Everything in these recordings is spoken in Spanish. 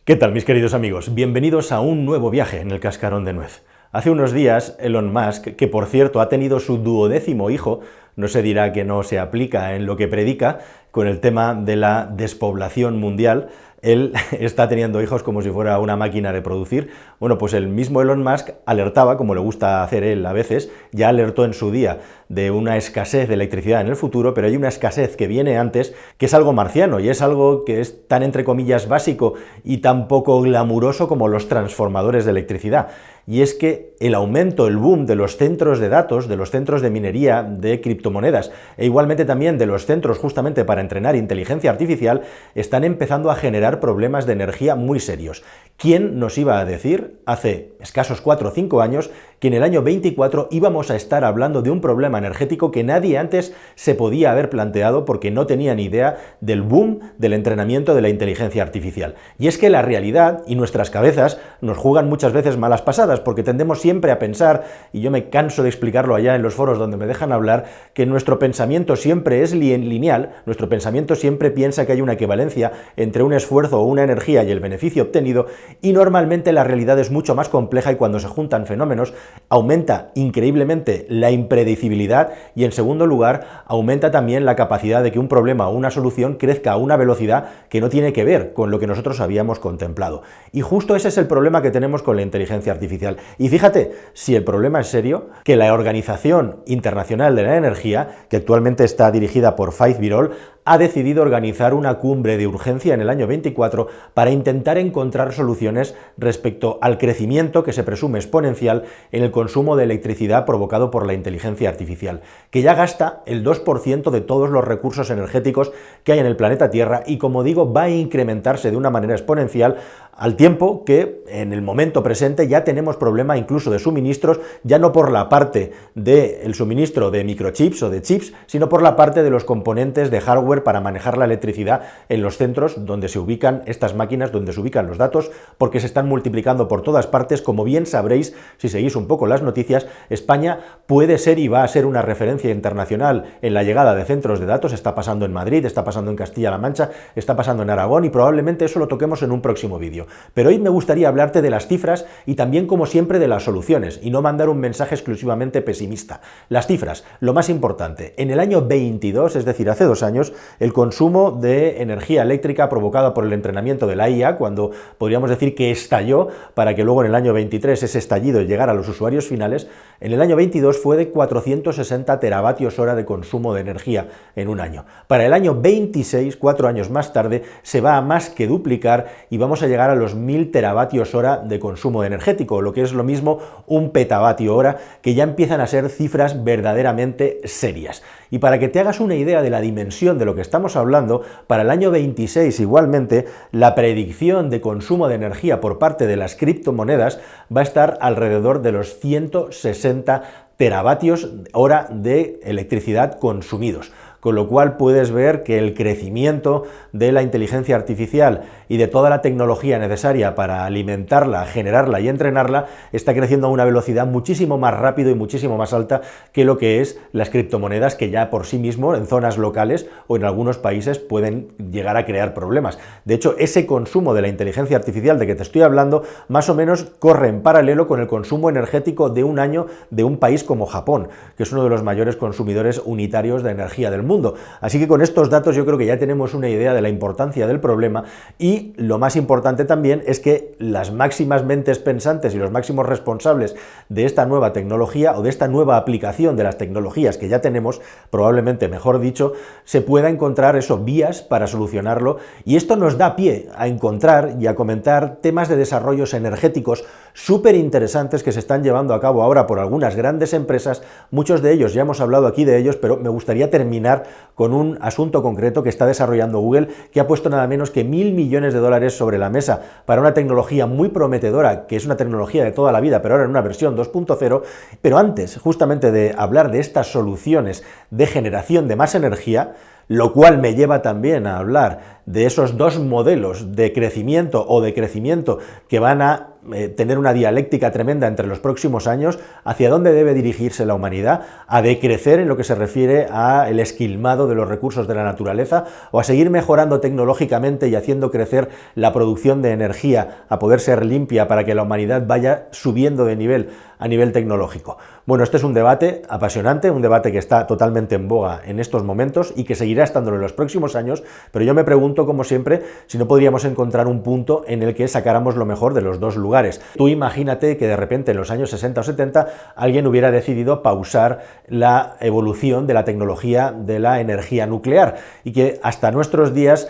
¿Qué tal, mis queridos amigos? Bienvenidos a un nuevo viaje en el cascarón de nuez. Hace unos días, Elon Musk, que por cierto ha tenido su 12º hijo, no se dirá que no se aplica en lo que predica, con el tema de la despoblación mundial, él está teniendo hijos como si fuera una máquina de producir. Bueno, pues el mismo Elon Musk alertaba, como le gusta hacer él a veces, ya alertó en su día de una escasez de electricidad en el futuro, pero hay una escasez que viene antes, que es algo marciano, y es algo que es tan, entre comillas, básico y tan poco glamuroso como los transformadores de electricidad. Y es que el aumento, el boom de los centros de datos, de los centros de minería, de criptomonedas, e igualmente también de los centros justamente para entrenar inteligencia artificial, están empezando a generar problemas de energía muy serios. ¿Quién nos iba a decir hace escasos 4 o 5 años que en el año 24 íbamos a estar hablando de un problema energético que nadie antes se podía haber planteado porque no tenía ni idea del boom del entrenamiento de la inteligencia artificial? Y es que la realidad y nuestras cabezas nos juegan muchas veces malas pasadas, porque tendemos siempre a pensar, y yo me canso de explicarlo allá en los foros donde me dejan hablar, que nuestro pensamiento siempre es lineal, nuestro pensamiento siempre piensa que hay una equivalencia entre un esfuerzo o una energía y el beneficio obtenido, y normalmente la realidad es mucho más compleja y cuando se juntan fenómenos aumenta increíblemente la impredecibilidad y en segundo lugar aumenta también la capacidad de que un problema o una solución crezca a una velocidad que no tiene que ver con lo que nosotros habíamos contemplado. Y justo ese es el problema que tenemos con la inteligencia artificial. Y fíjate, si el problema es serio, que la Organización Internacional de la Energía, que actualmente está dirigida por Faith Birol, ha decidido organizar una cumbre de urgencia en el año 24 para intentar encontrar soluciones respecto al crecimiento que se presume exponencial en el consumo de electricidad provocado por la inteligencia artificial, que ya gasta el 2% de todos los recursos energéticos que hay en el planeta Tierra y, como digo, va a incrementarse de una manera exponencial al tiempo que en el momento presente ya tenemos problema incluso de suministros, ya no por la parte del suministro de microchips o de chips, sino por la parte de los componentes de hardware para manejar la electricidad en los centros donde se ubican estas máquinas, donde se ubican los datos, porque se están multiplicando por todas partes. Como bien sabréis, si seguís un poco las noticias, España puede ser y va a ser una referencia internacional en la llegada de centros de datos. Está pasando en Madrid, está pasando en Castilla-La Mancha, está pasando en Aragón y probablemente eso lo toquemos en un próximo vídeo. Pero hoy me gustaría hablarte de las cifras y también, como siempre, de las soluciones y no mandar un mensaje exclusivamente pesimista. Las cifras, lo más importante, en el año 22, es decir, hace 2 años, el consumo de energía eléctrica provocada por el entrenamiento de la IA, cuando podríamos decir que estalló para que luego en el año 23 ese estallido llegara a los usuarios finales, en el año 22 fue de 460 teravatios hora de consumo de energía en un año. Para el año 26, 4 años más tarde, se va a más que duplicar y vamos a llegar a los 1000 teravatios hora de consumo energético, lo que es lo mismo un petavatio hora, que ya empiezan a ser cifras verdaderamente serias. Y para que te hagas una idea de la dimensión de lo que estamos hablando, para el año 26 igualmente, la predicción de consumo de energía por parte de las criptomonedas va a estar alrededor de los 160 teravatios hora de electricidad consumidos. Con lo cual puedes ver que el crecimiento de la inteligencia artificial y de toda la tecnología necesaria para alimentarla, generarla y entrenarla está creciendo a una velocidad muchísimo más rápido y muchísimo más alta que lo que es las criptomonedas, que ya por sí mismo en zonas locales o en algunos países pueden llegar a crear problemas. De hecho, ese consumo de la inteligencia artificial de que te estoy hablando más o menos corre en paralelo con el consumo energético de un año de un país como Japón, que es uno de los mayores consumidores unitarios de energía del mundo. Así que con estos datos yo creo que ya tenemos una idea de la importancia del problema y lo más importante también es que las máximas mentes pensantes y los máximos responsables de esta nueva tecnología o de esta nueva aplicación de las tecnologías que ya tenemos, probablemente mejor dicho, se pueda encontrar vías para solucionarlo, y esto nos da pie a encontrar y a comentar temas de desarrollos energéticos súper interesantes que se están llevando a cabo ahora por algunas grandes empresas. Muchos de ellos ya hemos hablado aquí de ellos, pero me gustaría terminar con un asunto concreto que está desarrollando Google, que ha puesto nada menos que $1000 millones sobre la mesa para una tecnología muy prometedora, que es una tecnología de toda la vida, pero ahora en una versión 2.0. Pero antes, justamente, de hablar de estas soluciones de generación de más energía, lo cual me lleva también a hablar de esos dos modelos de crecimiento o decrecimiento que van a tener una dialéctica tremenda entre los próximos años, hacia dónde debe dirigirse la humanidad, a decrecer en lo que se refiere al esquilmado de los recursos de la naturaleza, o a seguir mejorando tecnológicamente y haciendo crecer la producción de energía a poder ser limpia para que la humanidad vaya subiendo de nivel a nivel tecnológico. Bueno, este es un debate apasionante, un debate que está totalmente en boga en estos momentos y que seguirá estándolo en los próximos años, pero yo me pregunto, como siempre, si no podríamos encontrar un punto en el que sacáramos lo mejor de los dos lugares. Tú imagínate que de repente en los años 60 o 70 alguien hubiera decidido pausar la evolución de la tecnología de la energía nuclear y que hasta nuestros días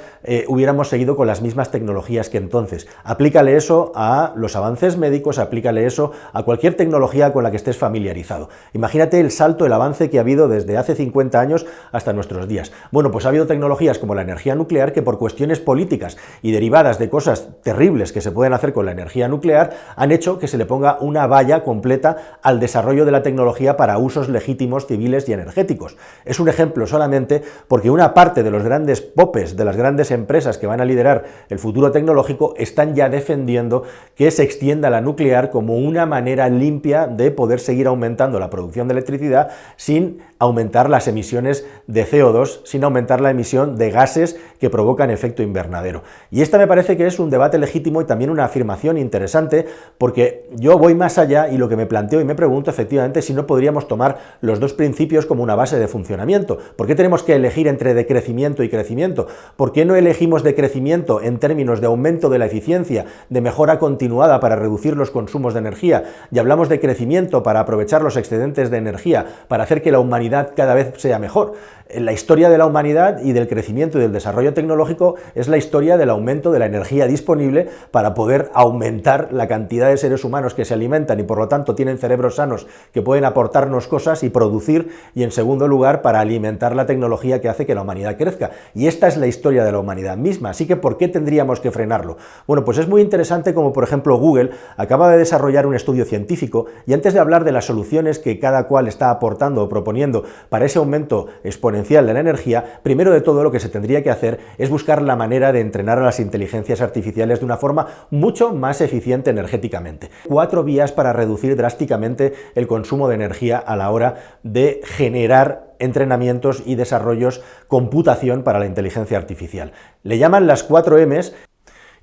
hubiéramos seguido con las mismas tecnologías que entonces. Aplícale eso a los avances médicos, aplícale eso a cualquier tecnología con la que estés familiarizado. Imagínate el salto, el avance que ha habido desde hace 50 años hasta nuestros días. Bueno, pues ha habido tecnologías como la energía nuclear que por cuestiones políticas y derivadas de cosas terribles que se pueden hacer con la energía nuclear han hecho que se le ponga una valla completa al desarrollo de la tecnología para usos legítimos, civiles y energéticos. Es un ejemplo solamente porque una parte de los grandes popes, de las grandes empresas que van a liderar el futuro tecnológico, están ya defendiendo que se extienda la nuclear como una manera limpia de poder seguir aumentando la producción de electricidad sin aumentar las emisiones de CO2, sin aumentar la emisión de gases que provocan efecto invernadero. Y esta me parece que es un debate legítimo y también una afirmación interesante, porque yo voy más allá y lo que me planteo y me pregunto efectivamente si no podríamos tomar los dos principios como una base de funcionamiento. ¿Por qué tenemos que elegir entre decrecimiento y crecimiento? ¿Por qué no elegimos decrecimiento en términos de aumento de la eficiencia, de mejora continuada para reducir los consumos de energía, y hablamos de crecimiento para aprovechar los excedentes de energía, para hacer que la humanidad cada vez sea mejor? La historia de la humanidad y del crecimiento y del desarrollo tecnológico es la historia del aumento de la energía disponible para poder aumentar la cantidad de seres humanos que se alimentan y por lo tanto tienen cerebros sanos que pueden aportarnos cosas y producir, y en segundo lugar para alimentar la tecnología que hace que la humanidad crezca. Y esta es la historia de la humanidad misma, así que ¿por qué tendríamos que frenarlo? Bueno, pues es muy interesante como por ejemplo Google acaba de desarrollar un estudio científico y antes de hablar de las soluciones que cada cual está aportando o proponiendo para ese aumento exponencial de la energía, primero de todo lo que se tendría que hacer es buscar la manera de entrenar a las inteligencias artificiales de una forma mucho más eficiente energéticamente. 4 vías para reducir drásticamente el consumo de energía a la hora de generar entrenamientos y desarrollos, computación para la inteligencia artificial. Le llaman las 4 M's.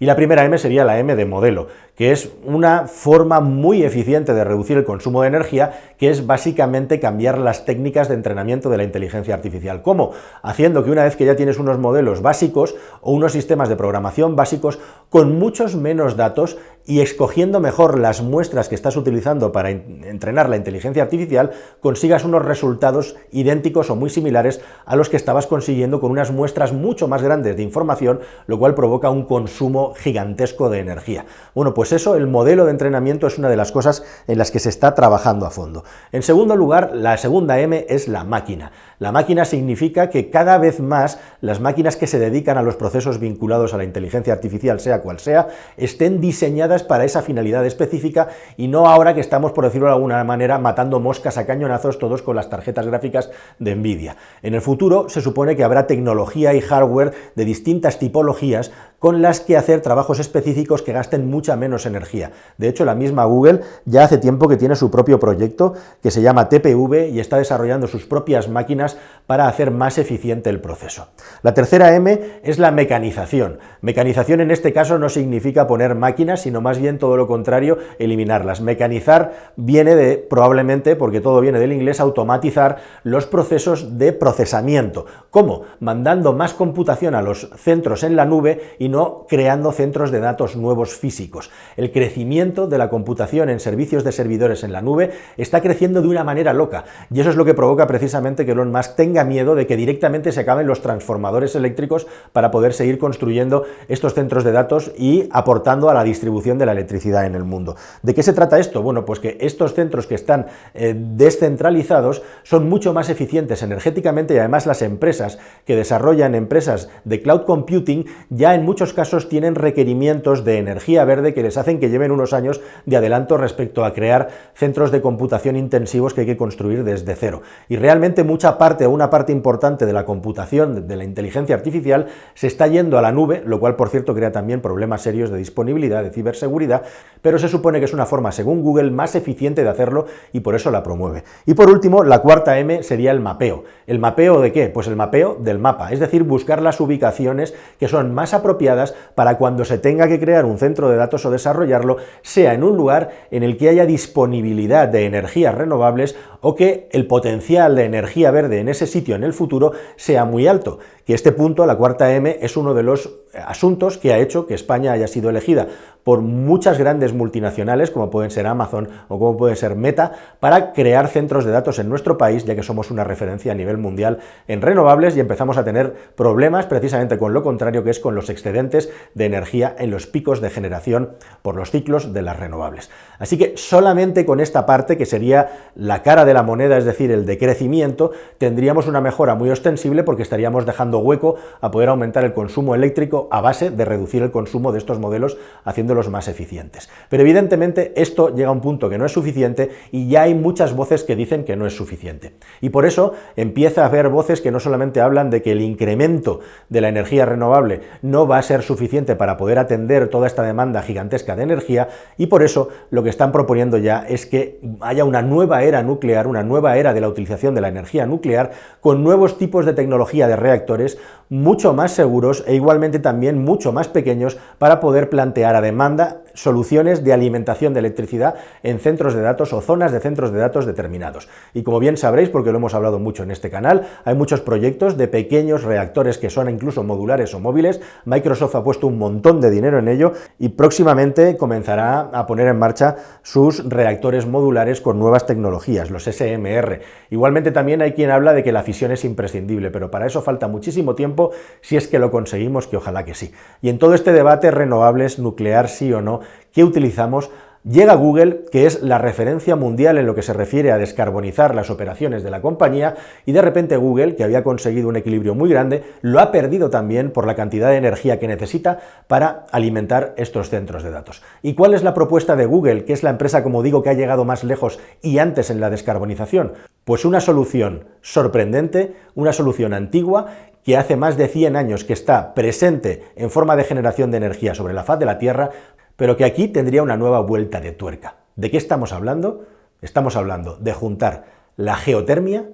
Y la primera M sería la M de modelo, que es una forma muy eficiente de reducir el consumo de energía, que es básicamente cambiar las técnicas de entrenamiento de la inteligencia artificial. ¿Cómo? Haciendo que una vez que ya tienes unos modelos básicos o unos sistemas de programación básicos con muchos menos datos y escogiendo mejor las muestras que estás utilizando para entrenar la inteligencia artificial, consigas unos resultados idénticos o muy similares a los que estabas consiguiendo con unas muestras mucho más grandes de información, lo cual provoca un consumo gigantesco de energía. Bueno, pues eso, el modelo de entrenamiento es una de las cosas en las que se está trabajando a fondo. En segundo lugar, la segunda M es la máquina. La máquina significa que cada vez más las máquinas que se dedican a los procesos vinculados a la inteligencia artificial, sea cual sea, estén diseñadas para esa finalidad específica y no ahora que estamos, por decirlo de alguna manera, matando moscas a cañonazos todos con las tarjetas gráficas de Nvidia. En el futuro se supone que habrá tecnología y hardware de distintas tipologías con las que hacer trabajos específicos que gasten mucha menos energía. De hecho, la misma Google ya hace tiempo que tiene su propio proyecto que se llama TPV y está desarrollando sus propias máquinas para hacer más eficiente el proceso. La tercera M es la mecanización. Mecanización en este caso no significa poner máquinas, sino más bien todo lo contrario, eliminarlas. Mecanizar viene de, probablemente, porque todo viene del inglés, automatizar los procesos de procesamiento. ¿Cómo? Mandando más computación a los centros en la nube y no creando centros de datos nuevos físicos. El crecimiento de la computación en servicios de servidores en la nube está creciendo de una manera loca y eso es lo que provoca precisamente que Elon Musk tenga miedo de que directamente se acaben los transformadores eléctricos para poder seguir construyendo estos centros de datos y aportando a la distribución de la electricidad en el mundo. ¿De qué se trata esto? Bueno, pues que estos centros que están descentralizados son mucho más eficientes energéticamente y además las empresas que desarrollan empresas de cloud computing ya en muchos casos tienen tienen requerimientos de energía verde que les hacen que lleven unos años de adelanto respecto a crear centros de computación intensivos que hay que construir desde cero. Y realmente mucha parte o una parte importante de la computación, de la inteligencia artificial, se está yendo a la nube, lo cual, por cierto, crea también problemas serios de disponibilidad, de ciberseguridad, pero se supone que es una forma, según Google, más eficiente de hacerlo y por eso la promueve. Y por último, la cuarta M sería el mapeo. ¿El mapeo de qué? Pues el mapeo del mapa, es decir, buscar las ubicaciones que son más apropiadas para cuando se tenga que crear un centro de datos o desarrollarlo, sea en un lugar en el que haya disponibilidad de energías renovables o que el potencial de energía verde en ese sitio en el futuro sea muy alto. Que este punto, la cuarta M, es uno de los asuntos que ha hecho que España haya sido elegida por muchas grandes multinacionales, como pueden ser Amazon o como puede ser Meta, para crear centros de datos en nuestro país, ya que somos una referencia a nivel mundial en renovables y empezamos a tener problemas precisamente con lo contrario, que es con los excedentes de energía en los picos de generación por los ciclos de las renovables. Así que solamente con esta parte, que sería la cara de la moneda, es decir, el decrecimiento, tendríamos una mejora muy ostensible porque estaríamos dejando hueco a poder aumentar el consumo eléctrico a base de reducir el consumo de estos modelos haciéndolos más eficientes. Pero evidentemente esto llega a un punto que no es suficiente y ya hay muchas voces que dicen que no es suficiente. Y por eso empieza a haber voces que no solamente hablan de que el incremento de la energía renovable no va a ser suficiente para poder atender toda esta demanda gigantesca de energía, y por eso lo que están proponiendo ya es que haya una nueva era nuclear, una nueva era de la utilización de la energía nuclear, con nuevos tipos de tecnología de reactores mucho más seguros e igualmente también mucho más pequeños para poder plantear a demanda soluciones de alimentación de electricidad en centros de datos o zonas de centros de datos determinados. Y como bien sabréis, porque lo hemos hablado mucho en este canal, hay muchos proyectos de pequeños reactores que son incluso modulares o móviles. Microsoft ha puesto un montón de dinero en ello y próximamente comenzará a poner en marcha sus reactores modulares con nuevas tecnologías, los SMR. Igualmente también hay quien habla de que la fisión es imprescindible, pero para eso falta muchísimo tiempo, si es que lo conseguimos, que ojalá que sí. Y en todo este debate, renovables, nuclear sí o no, ¿qué utilizamos? Llega Google, que es la referencia mundial en lo que se refiere a descarbonizar las operaciones de la compañía, y de repente Google, que había conseguido un equilibrio muy grande, lo ha perdido también por la cantidad de energía que necesita para alimentar estos centros de datos. ¿Y cuál es la propuesta de Google, que es la empresa, como digo, que ha llegado más lejos y antes en la descarbonización? Pues una solución sorprendente, una solución antigua, que hace más de 100 años que está presente en forma de generación de energía sobre la faz de la Tierra, pero que aquí tendría una nueva vuelta de tuerca. ¿De qué estamos hablando? Estamos hablando de juntar la geotermia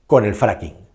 con el fracking.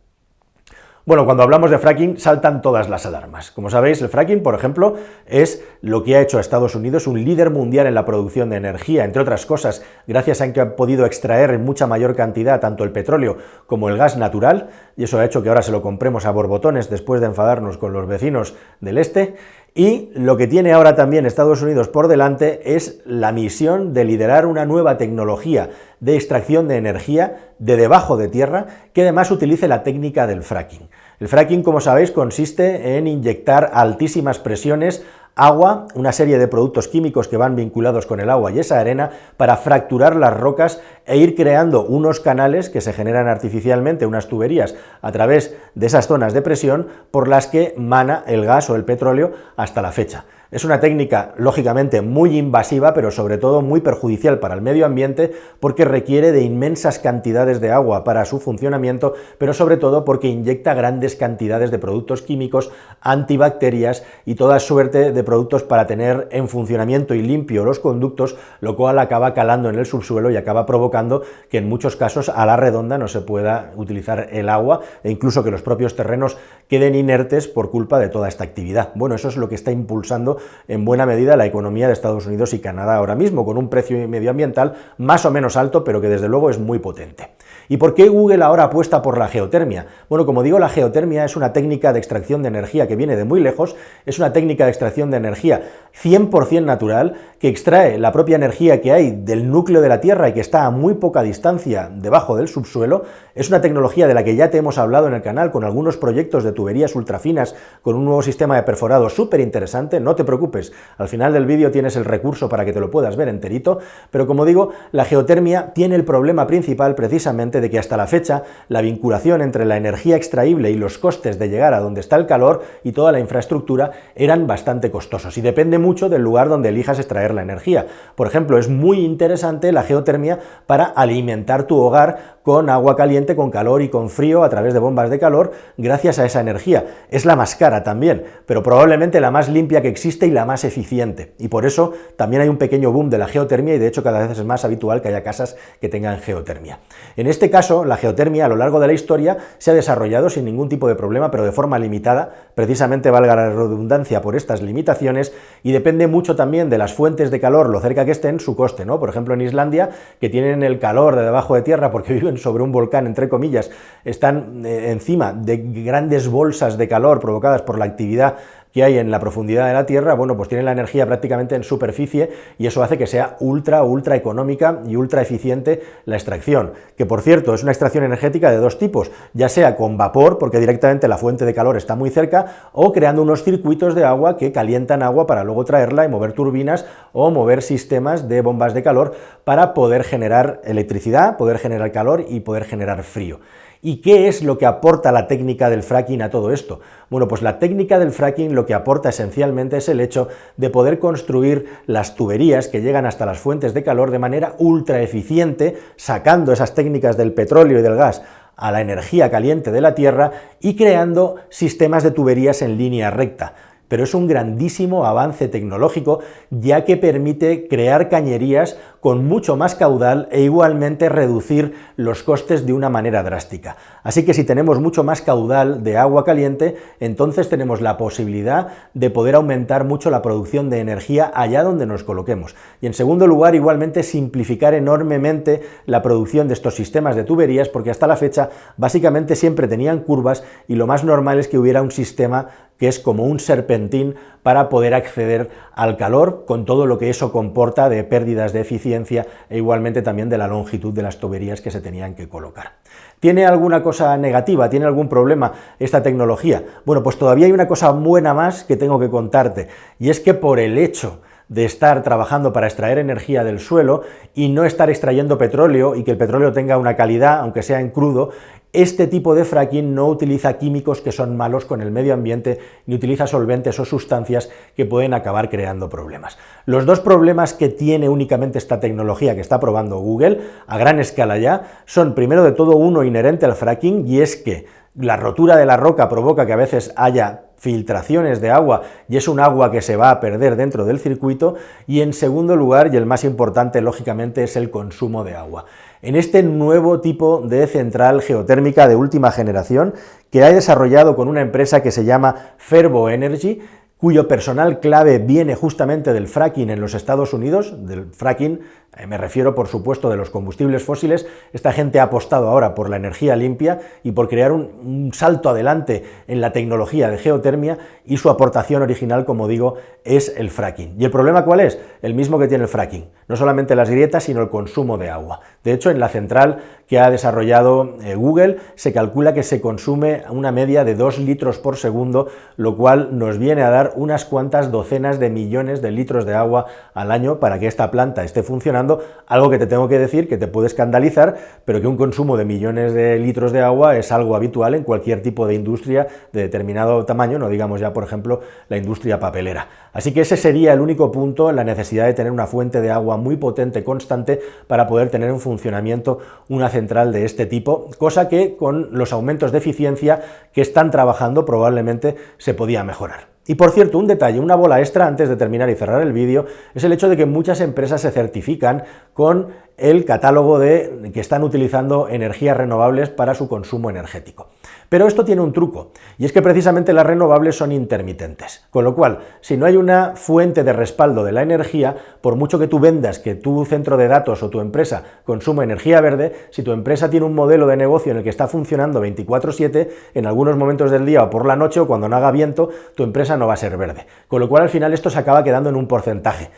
Bueno, cuando hablamos de fracking saltan todas las alarmas. Como sabéis, el fracking, por ejemplo, es lo que ha hecho a Estados Unidos un líder mundial en la producción de energía, entre otras cosas, gracias a que han podido extraer en mucha mayor cantidad tanto el petróleo como el gas natural, y eso ha hecho que ahora se lo compremos a borbotones después de enfadarnos con los vecinos del este. Y lo que tiene ahora también Estados Unidos por delante es la misión de liderar una nueva tecnología de extracción de energía de debajo de tierra que además utilice la técnica del fracking. El fracking, como sabéis, consiste en inyectar a altísimas presiones agua, una serie de productos químicos que van vinculados con el agua y esa arena para fracturar las rocas e ir creando unos canales que se generan artificialmente, unas tuberías a través de esas zonas de presión por las que mana el gas o el petróleo hasta la fecha. Es una técnica, lógicamente, muy invasiva, pero sobre todo muy perjudicial para el medio ambiente porque requiere de inmensas cantidades de agua para su funcionamiento, pero sobre todo porque inyecta grandes cantidades de productos químicos, antibacterias y toda suerte de productos para tener en funcionamiento y limpio los conductos, lo cual acaba calando en el subsuelo y acaba provocando que en muchos casos a la redonda no se pueda utilizar el agua e incluso que los propios terrenos queden inertes por culpa de toda esta actividad. Bueno, eso es lo que está impulsando en buena medida la economía de Estados Unidos y Canadá ahora mismo, con un precio medioambiental más o menos alto, pero que desde luego es muy potente. ¿Y por qué Google ahora apuesta por la geotermia? Bueno, como digo, la geotermia es una técnica de extracción de energía que viene de muy lejos, es una técnica de extracción de energía 100% natural, que extrae la propia energía que hay del núcleo de la Tierra y que está a muy poca distancia debajo del subsuelo. Es una tecnología de la que ya te hemos hablado en el canal con algunos proyectos de tuberías ultrafinas con un nuevo sistema de perforado súper interesante. No te preocupes, al final del vídeo tienes el recurso para que te lo puedas ver enterito, pero como digo, la geotermia tiene el problema principal precisamente consciente de que hasta la fecha la vinculación entre la energía extraíble y los costes de llegar a donde está el calor y toda la infraestructura eran bastante costosos, y depende mucho del lugar donde elijas extraer la energía. Por ejemplo, es muy interesante la geotermia para alimentar tu hogar con agua caliente, con calor y con frío a través de bombas de calor, gracias a esa energía. Es la más cara también, pero probablemente la más limpia que existe y la más eficiente, y por eso también hay un pequeño boom de la geotermia, y de hecho cada vez es más habitual que haya casas que tengan geotermia. En este caso, la geotermia a lo largo de la historia se ha desarrollado sin ningún tipo de problema, pero de forma limitada, precisamente valga la redundancia por estas limitaciones, y depende mucho también de las fuentes de calor, lo cerca que estén, su coste, ¿no? Por ejemplo, en Islandia, que tienen el calor de debajo de tierra porque viven sobre un volcán, entre comillas, están encima de grandes bolsas de calor provocadas por la actividad que hay en la profundidad de la Tierra, bueno, pues tienen la energía prácticamente en superficie, y eso hace que sea ultra económica y ultra eficiente la extracción, que por cierto es una extracción energética de dos tipos, ya sea con vapor, porque directamente la fuente de calor está muy cerca, o creando unos circuitos de agua que calientan agua para luego traerla y mover turbinas o mover sistemas de bombas de calor para poder generar electricidad, poder generar calor y poder generar frío. ¿Y qué es lo que aporta la técnica del fracking a todo esto? Bueno, pues la técnica del fracking lo que aporta esencialmente es el hecho de poder construir las tuberías que llegan hasta las fuentes de calor de manera ultra eficiente, sacando esas técnicas del petróleo y del gas a la energía caliente de la Tierra y creando sistemas de tuberías en línea recta. Pero es un grandísimo avance tecnológico, ya que permite crear cañerías con mucho más caudal e igualmente reducir los costes de una manera drástica. Así que si tenemos mucho más caudal de agua caliente, entonces tenemos la posibilidad de poder aumentar mucho la producción de energía allá donde nos coloquemos. Y en segundo lugar, igualmente simplificar enormemente la producción de estos sistemas de tuberías, porque hasta la fecha básicamente siempre tenían curvas, y lo más normal es que hubiera un sistema que es como un serpentín para poder acceder al calor, con todo lo que eso comporta de pérdidas de eficiencia e igualmente también de la longitud de las tuberías que se tenían que colocar. ¿Tiene alguna cosa negativa? ¿Tiene algún problema esta tecnología? Bueno, pues todavía hay una cosa buena más que tengo que contarte, y es que por el hecho de estar trabajando para extraer energía del suelo y no estar extrayendo petróleo, y que el petróleo tenga una calidad, aunque sea en crudo, este tipo de fracking no utiliza químicos que son malos con el medio ambiente, ni utiliza solventes o sustancias que pueden acabar creando problemas. Los dos problemas que tiene únicamente esta tecnología que está probando Google a gran escala ya son, primero de todo, uno inherente al fracking, y es que la rotura de la roca provoca que a veces haya filtraciones de agua, y es un agua que se va a perder dentro del circuito, y en segundo lugar, y el más importante lógicamente, es el consumo de agua. En este nuevo tipo de central geotérmica de última generación que ha desarrollado con una empresa que se llama Fervo Energy, cuyo personal clave viene justamente del fracking en los Estados Unidos, del fracking, me refiero por supuesto de los combustibles fósiles. Esta gente ha apostado ahora por la energía limpia y por crear un salto adelante en la tecnología de geotermia, y su aportación original, como digo, es el fracking. ¿Y el problema cuál es? El mismo que tiene el fracking, no solamente las grietas, sino el consumo de agua. De hecho, en la central que ha desarrollado Google se calcula que se consume una media de 2 litros por segundo, lo cual nos viene a dar unas cuantas docenas de millones de litros de agua al año para que esta planta esté funcionando, algo que te tengo que decir que te puede escandalizar, pero que un consumo de millones de litros de agua es algo habitual en cualquier tipo de industria de determinado tamaño, no digamos ya, por ejemplo, la industria papelera. Así que ese sería el único punto, en la necesidad de tener una fuente de agua muy potente, constante, para poder tener en funcionamiento una central de este tipo, cosa que con los aumentos de eficiencia que están trabajando probablemente se podía mejorar. Y por cierto, un detalle, una bola extra antes de terminar y cerrar el vídeo, es el hecho de que muchas empresas se certifican con el catálogo de que están utilizando energías renovables para su consumo energético. Pero esto tiene un truco, y es que precisamente las renovables son intermitentes, con lo cual, si no hay una fuente de respaldo de la energía, por mucho que tú vendas que tu centro de datos o tu empresa consume energía verde, si tu empresa tiene un modelo de negocio en el que está funcionando 24/7, en algunos momentos del día o por la noche o cuando no haga viento, tu empresa no va a ser verde, con lo cual al final esto se acaba quedando en un porcentaje.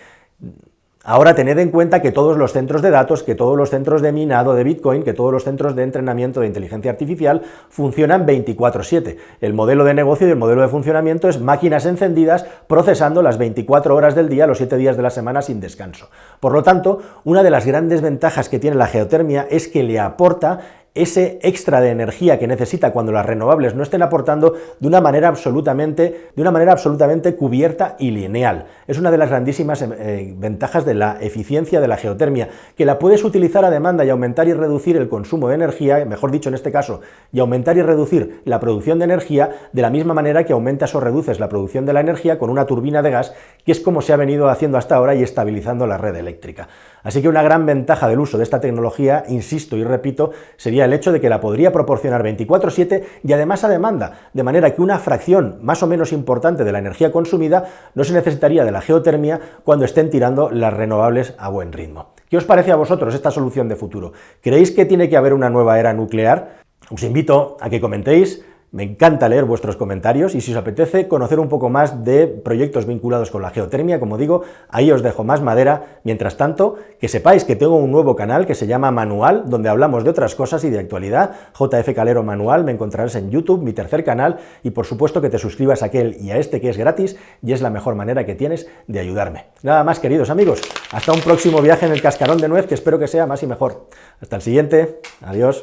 Ahora tened en cuenta que todos los centros de datos, que todos los centros de minado de Bitcoin, que todos los centros de entrenamiento de inteligencia artificial funcionan 24/7. El modelo de negocio y el modelo de funcionamiento es máquinas encendidas procesando las 24 horas del día, los 7 días de la semana sin descanso. Por lo tanto, una de las grandes ventajas que tiene la geotermia es que le aporta ese extra de energía que necesita cuando las renovables no estén aportando de una manera absolutamente cubierta y lineal. Es una de las grandísimas ventajas de la eficiencia de la geotermia, que la puedes utilizar a demanda y aumentar y reducir el consumo de energía, mejor dicho en este caso, y aumentar y reducir la producción de energía de la misma manera que aumentas o reduces la producción de la energía con una turbina de gas, que es como se ha venido haciendo hasta ahora y estabilizando la red eléctrica. Así que una gran ventaja del uso de esta tecnología, insisto y repito, sería el hecho de que la podría proporcionar 24/7 y además a demanda, de manera que una fracción más o menos importante de la energía consumida no se necesitaría de la geotermia cuando estén tirando las renovables a buen ritmo. ¿Qué os parece a vosotros esta solución de futuro? ¿Creéis que tiene que haber una nueva era nuclear? Os invito a que comentéis. Me encanta leer vuestros comentarios y si os apetece conocer un poco más de proyectos vinculados con la geotermia, como digo, ahí os dejo más madera. Mientras tanto, que sepáis que tengo un nuevo canal que se llama Manual, donde hablamos de otras cosas y de actualidad. JF Calero Manual, me encontrarás en YouTube, mi tercer canal, y por supuesto que te suscribas a aquel y a este que es gratis y es la mejor manera que tienes de ayudarme. Nada más, queridos amigos, hasta un próximo viaje en el cascarón de nuez, que espero que sea más y mejor. Hasta el siguiente, adiós.